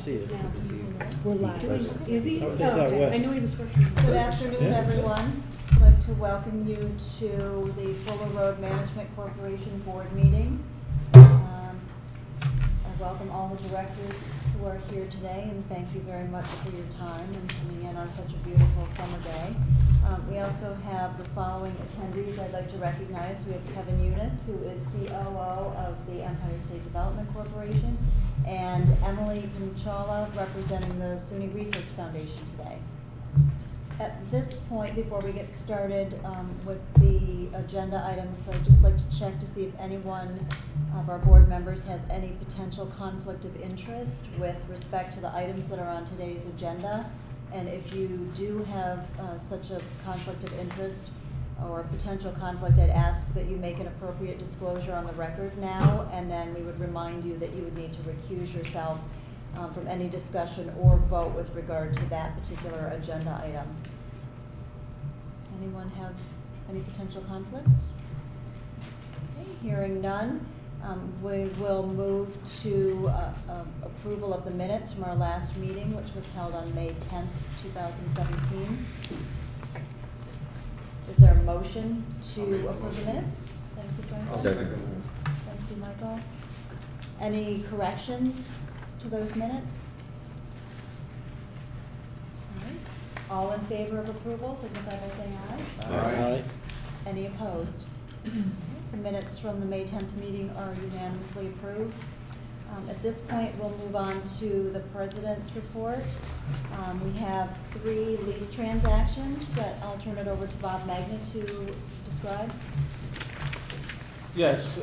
see it. We're live. Is he? It's out west. I know he was working. Good afternoon, Yeah. everyone. I'd like to welcome you to the Fuller Road Management Corporation Board meeting. I welcome all the directors who are here today, and thank you very much for your time and coming in on such a beautiful summer day. We also have the following attendees I'd like to recognize. We have Kevin Eunice, who is COO of the Empire State Development Corporation, and Emily Pinchala, representing the SUNY Research Foundation today. At this point, before we get started with the agenda items, I'd just like to check to see if anyone of our board members has any potential conflict of interest with respect to the items that are on today's agenda. And if you do have such a conflict of interest or potential conflict, I'd ask that you make an appropriate disclosure on the record now, and then we would remind you that you would need to recuse yourself from any discussion or vote with regard to that particular agenda item. Anyone have any potential conflicts? Okay, hearing none, we will move to approval of the minutes from our last meeting, which was held on May 10th, 2017. Is there a motion to approve the minutes? Thank you, Frank. Thank you, Michael. Any corrections to those minutes? All right. All in favor of approval, signify by saying aye. Aye. Any opposed? The minutes from the May 10th meeting are unanimously approved. At this point, we'll move on to the President's report. We have 3 lease transactions that I'll turn it over to Bob Magna to describe. Yes,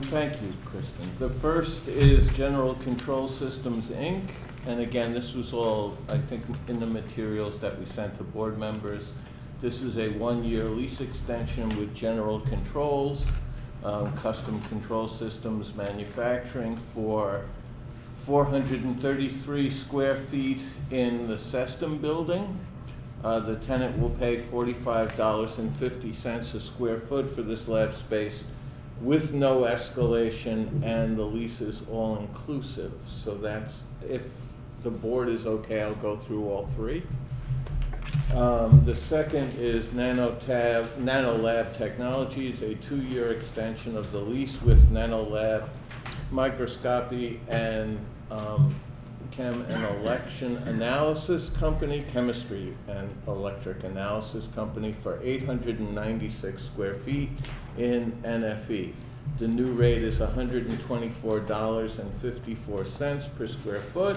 thank you, Kristen. The first is General Control Systems, Inc. And again, this was all, I think, in the materials that we sent to board members. This is a 1-year lease extension with General Controls, Custom Control Systems Manufacturing, for 433 square feet in the Sestum building. The tenant will pay $45.50 a square foot for this lab space with no escalation, and the lease is all inclusive. So that's, if the board is okay, I'll go through all 3. The second is Nanolab Technologies, a 2-year extension of the lease with Nanolab Microscopy and Chem and Election Analysis Company, Chemistry and Electric Analysis Company, for 896 square feet in NFE. The new rate is $124.54 per square foot.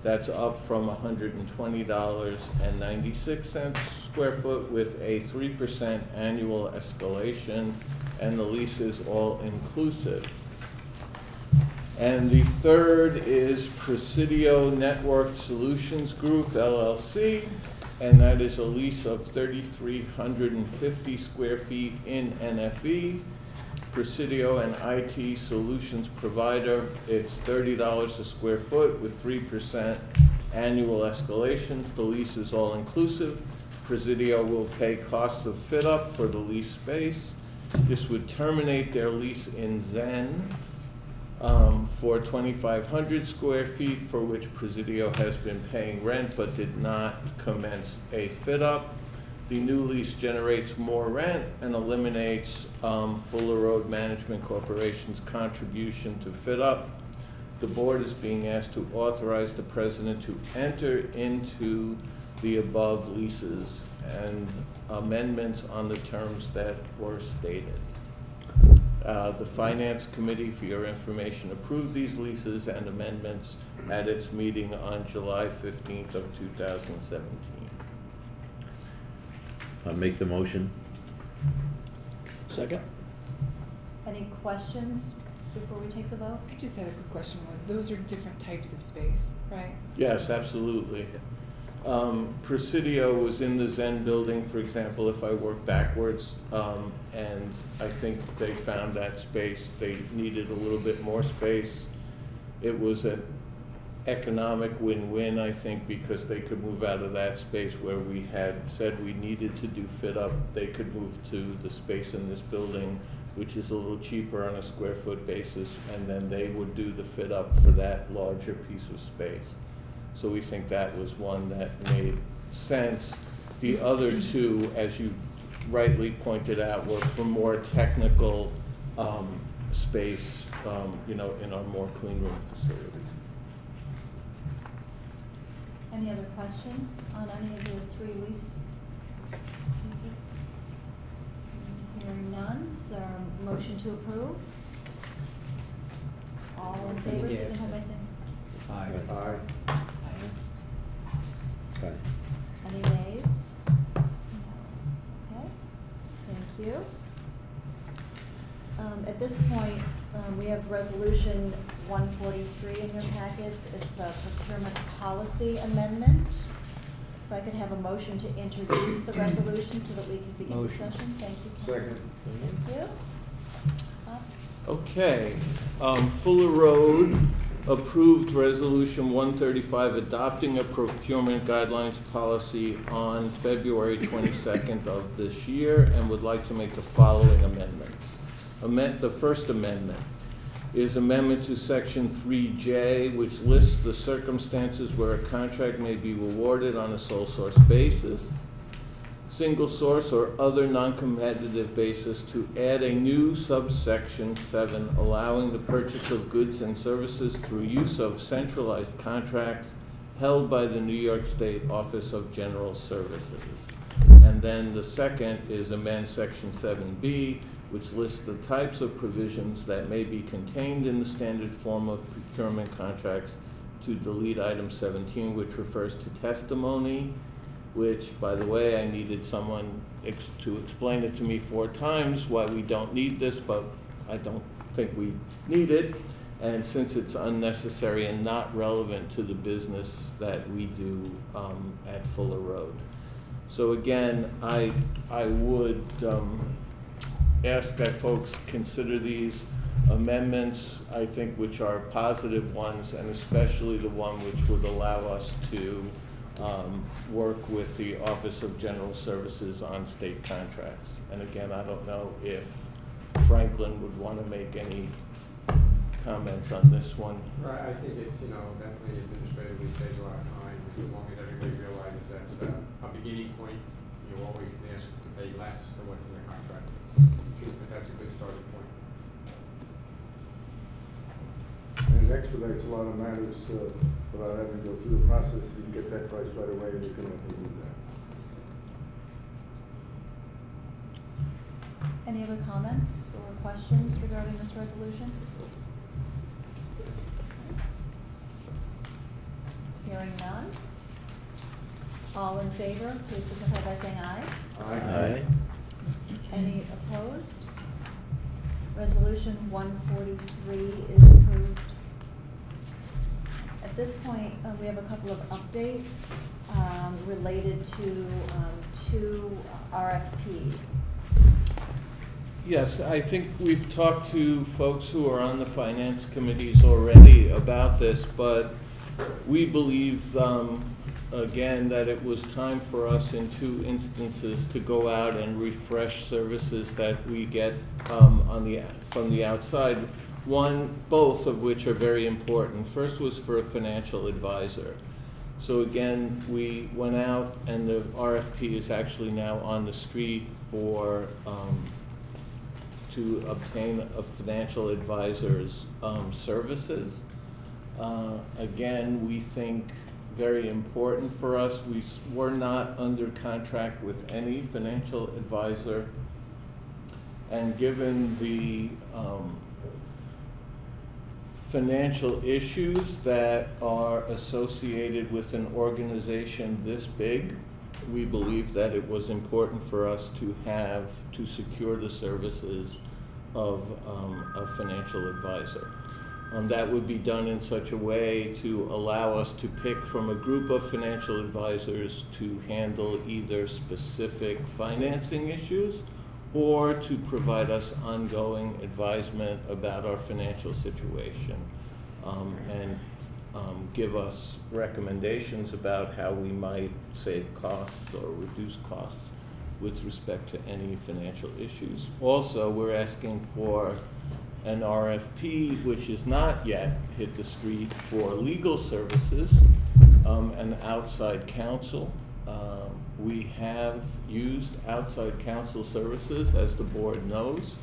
That's up from $120.96 square foot with a 3% annual escalation, and the lease is all inclusive. And the third is Presidio Network Solutions Group, LLC, and that is a lease of 3,350 square feet in NFE. Presidio and IT solutions provider, it's $30 a square foot with 3% annual escalations. The lease is all inclusive. Presidio will pay costs of fit up for the lease space. This would terminate their lease in Zen for 2,500 square feet, for which Presidio has been paying rent but did not commence a fit up. The new lease generates more rent and eliminates Fuller Road Management Corporation's contribution to fit up. The board is being asked to authorize the president to enter into the above leases and amendments on the terms that were stated. The Finance Committee, for your information, approved these leases and amendments at its meeting on July 15th of 2017. I'll make the motion. Second? Any questions before we take the vote? I just had a quick question. Those are different types of space, right? Yes, absolutely. Presidio was in the Zen building, for example, if I work backwards, and I think they found that space. They needed a little bit more space. It was an economic win-win, I think, because they could move out of that space where we had said we needed to do fit up. They could move to the space in this building, which is a little cheaper on a square foot basis, and then they would do the fit up for that larger piece of space. So we think that was one that made sense. The other two, as you rightly pointed out, were for more technical space, you know, in our more clean room facilities. Any other questions on any of the three lease pieces? Hearing none, is there a motion to approve? All in favor, Yeah. signify by saying Aye. Aye. Okay. any nays? No. Okay, thank you. At this point, we have resolution 143 in your packets. It's a procurement policy amendment. If I could have a motion to introduce the resolution so that we can begin Motion. discussion. Thank you. Second. Thank you. Okay, Fuller Road approved Resolution 135 adopting a procurement guidelines policy on February 22nd of this year and would like to make the following amendments. The first amendment is amendment to Section 3J, which lists the circumstances where a contract may be awarded on a sole source basis, single source, or other non-competitive basis, to add a new subsection 7 allowing the purchase of goods and services through use of centralized contracts held by the New York State Office of General Services. And then the second is amend Section 7B, which lists the types of provisions that may be contained in the standard form of procurement contracts, to delete item 17, which refers to testimony, which, by the way, I needed someone to explain it to me 4 times why we don't need this, but I don't think we need it. And since it's unnecessary and not relevant to the business that we do at Fuller Road. So again, I would ask that folks consider these amendments, I think, which are positive ones, and especially the one which would allow us to work with the Office of General Services on state contracts. And again, I don't know if Franklin would want to make any comments on this one. Right, I think it, you know, definitely administratively saves a lot of time, as long as everybody realizes that's a beginning point. You always can ask to pay less than what's in the contract, but that's a good starting point. And it expedites a lot of matters without having to go through the process. You can get that price right away, and you can approve that. Any other comments or questions regarding this resolution? Hearing none. All in favor, please signify by saying aye. Aye. Any opposed? Resolution 143 is approved. At this point, we have a couple of updates related to 2 RFPs. Yes, I think we've talked to folks who are on the finance committees already about this, but we believe, again, that it was time for us in 2 instances to go out and refresh services that we get from the outside. Both of which are very important. First was for a financial advisor. So again, we went out, and the RFP is actually now on the street for to obtain a financial advisor's services. Again, we think very important for us. We're not under contract with any financial advisor, and given the financial issues that are associated with an organization this big, we believe that it was important for us to secure the services of a financial advisor. That would be done in such a way to allow us to pick from a group of financial advisors to handle either specific financing issues or to provide us ongoing advisement about our financial situation, and give us recommendations about how we might save costs or reduce costs with respect to any financial issues. Also, we're asking for an RFP, which has not yet hit the street, for legal services, an outside counsel. We have used outside counsel services, as the board knows.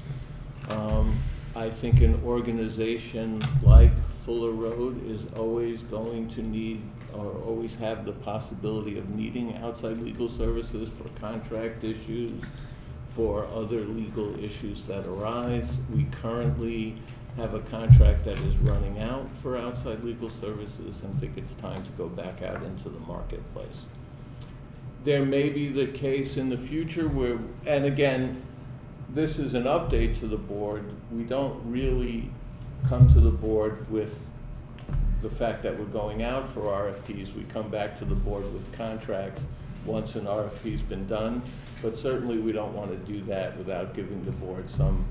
I think an organization like Fuller Road is always going to need, or always have the possibility of needing outside legal services for contract issues, for other legal issues that arise. We currently have a contract that is running out for outside legal services and think it's time to go back out into the marketplace. There may be the case in the future where, and again, this is an update to the board. We don't really come to the board with the fact that we're going out for RFPs. We come back to the board with contracts once an RFP's been done, but certainly we don't want to do that without giving the board some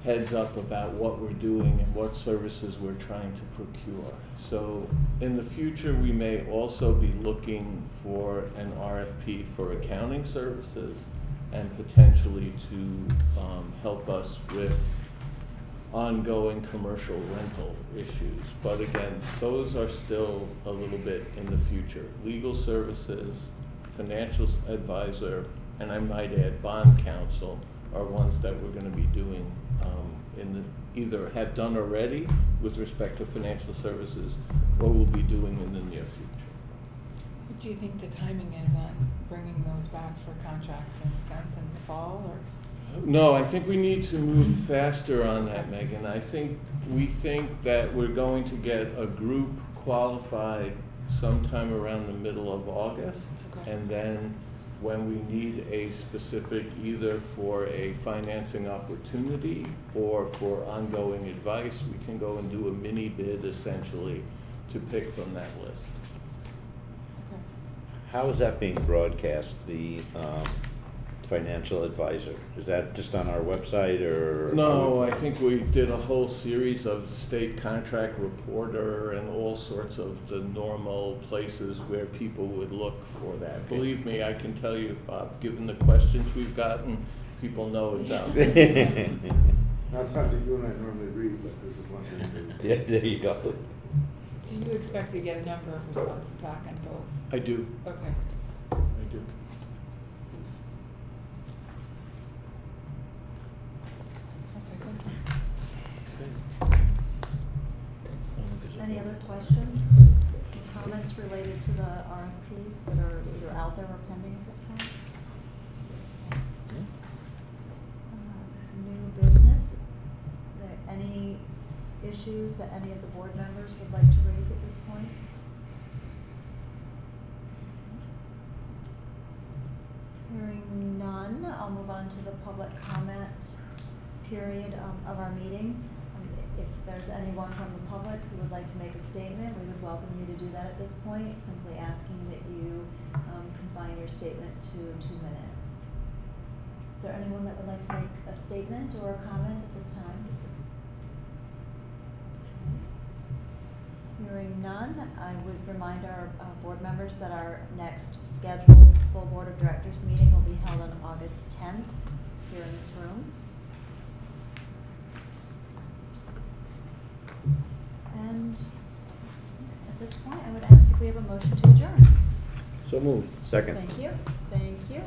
heads up about what we're doing and what services we're trying to procure. So in the future, we may also be looking for an RFP for accounting services and potentially to help us with ongoing commercial rental issues. But again, those are still a little bit in the future. Legal services, financial advisor, and I might add bond counsel are ones that we're going to be doing either have done already with respect to financial services, or will be doing in the near future. What do you think the timing is on bringing those back for contracts in a sense in the fall, or? No, I think we need to move faster on that, Megan. We think that we're going to get a group qualified sometime around the middle of August. Okay. And then when we need a specific, either for a financing opportunity or for ongoing advice, we can go and do a mini bid essentially to pick from that list. Okay. How is that being broadcast, the financial advisor? Is that just on our website, or? No, I think we did a whole series of state contract reporter and all sorts of the normal places where people would look for that. Okay. Believe me, I can tell you, Bob, given the questions we've gotten, people know it's out there. Not something you and I normally read, but there's a bunch of Yeah, there you go. So you expect to get a number of responses back on both? I do, Okay. I do. Okay, thank you. Any other questions, comments related to the RFPs that are either out there or pending at this point? New business, any issues that any of the board members would like to raise at this point? Hearing none, I'll move on to the public comment period of our meeting. If there's anyone from the public who would like to make a statement, we would welcome you to do that at this point, simply asking that you confine your statement to 2 minutes. Is there anyone that would like to make a statement or a comment at this time? Hearing none, I would remind our board members that our next scheduled full Board of Directors meeting will be held on August 10th here in this room. And at this point, I would ask if we have a motion to adjourn. So moved. Second. Thank you. Thank you.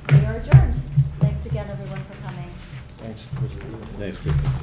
We are adjourned. Thanks again, everyone, for coming. Thanks, Christine. Thanks, Kristen.